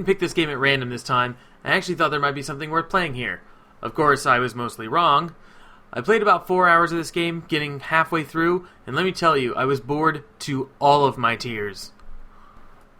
I picked this game at random this time. I actually thought there might be something worth playing here. Of course, I was mostly wrong. I played about 4 hours of this game, getting halfway through, and let me tell you, I was bored to all of my tears.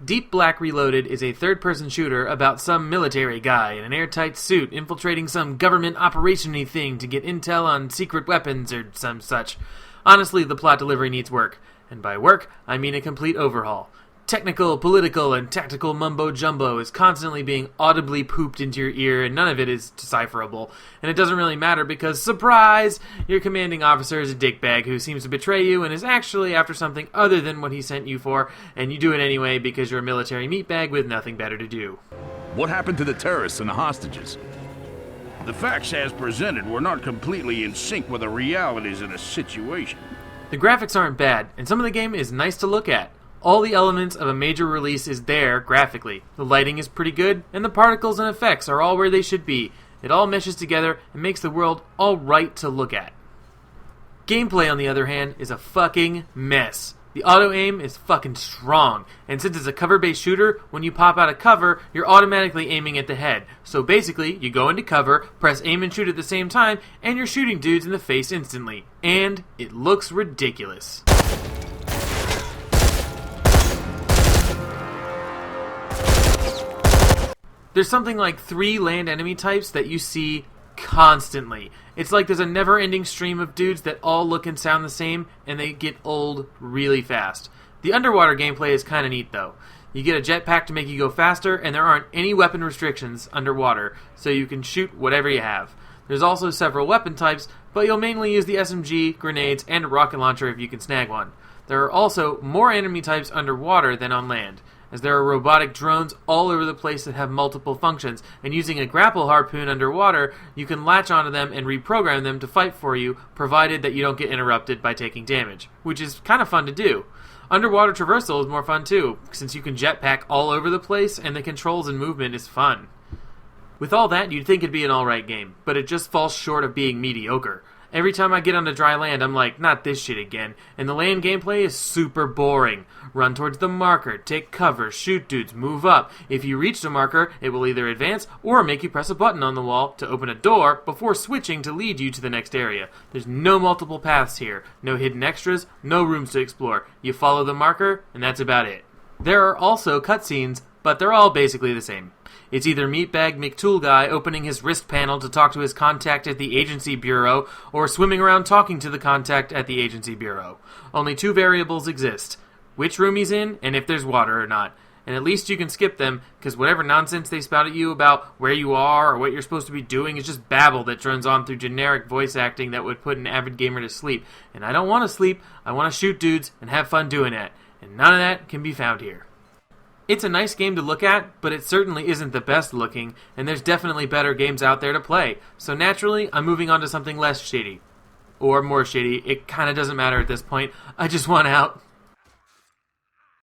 Deep Black Reloaded is a third-person shooter about some military guy in an airtight suit infiltrating some government operation-y thing to get intel on secret weapons or some such. Honestly, the plot delivery needs work, and by work, I mean a complete overhaul. Technical, political, and tactical mumbo-jumbo is constantly being audibly pooped into your ear, and none of it is decipherable. And it doesn't really matter because, surprise, your commanding officer is a dickbag who seems to betray you and is actually after something other than what he sent you for, and you do it anyway because you're a military meatbag with nothing better to do. What happened to the terrorists and the hostages? The facts as presented were not completely in sync with the realities of the situation. The graphics aren't bad, and some of the game is nice to look at. All the elements of a major release is there graphically. The lighting is pretty good, and the particles and effects are all where they should be. It all meshes together and makes the world all right to look at. Gameplay, on the other hand, is a fucking mess. The auto-aim is fucking strong, and since it's a cover-based shooter, when you pop out of cover, you're automatically aiming at the head. So basically, you go into cover, press aim and shoot at the same time, and you're shooting dudes in the face instantly. And it looks ridiculous. There's something like 3 land enemy types that you see constantly. It's like there's a never-ending stream of dudes that all look and sound the same, and they get old really fast. The underwater gameplay is kinda neat though. You get a jetpack to make you go faster, and there aren't any weapon restrictions underwater, so you can shoot whatever you have. There's also several weapon types, but you'll mainly use the SMG, grenades, and a rocket launcher if you can snag one. There are also more enemy types underwater than on land, as there are robotic drones all over the place that have multiple functions, and using a grapple harpoon underwater, you can latch onto them and reprogram them to fight for you, provided that you don't get interrupted by taking damage, which is kind of fun to do. Underwater traversal is more fun too, since you can jetpack all over the place, and the controls and movement is fun. With all that, you'd think it'd be an alright game, but it just falls short of being mediocre. Every time I get onto dry land, I'm like, not this shit again, and the land gameplay is super boring. Run towards the marker, take cover, shoot dudes, move up. If you reach the marker, it will either advance or make you press a button on the wall to open a door before switching to lead you to the next area. There's no multiple paths here, no hidden extras, no rooms to explore. You follow the marker, and that's about it. There are also cutscenes, but they're all basically the same. It's either Meatbag McTool Guy opening his wrist panel to talk to his contact at the agency bureau, or swimming around talking to the contact at the agency bureau. Only 2 variables exist: which room he's in, and if there's water or not. And at least you can skip them, because whatever nonsense they spout at you about where you are or what you're supposed to be doing is just babble that drones on through generic voice acting that would put an avid gamer to sleep. And I don't want to sleep, I want to shoot dudes and have fun doing that. And none of that can be found here. It's a nice game to look at, but it certainly isn't the best looking, and there's definitely better games out there to play. So naturally, I'm moving on to something less shitty. Or more shitty. It kinda doesn't matter at this point. I just want out.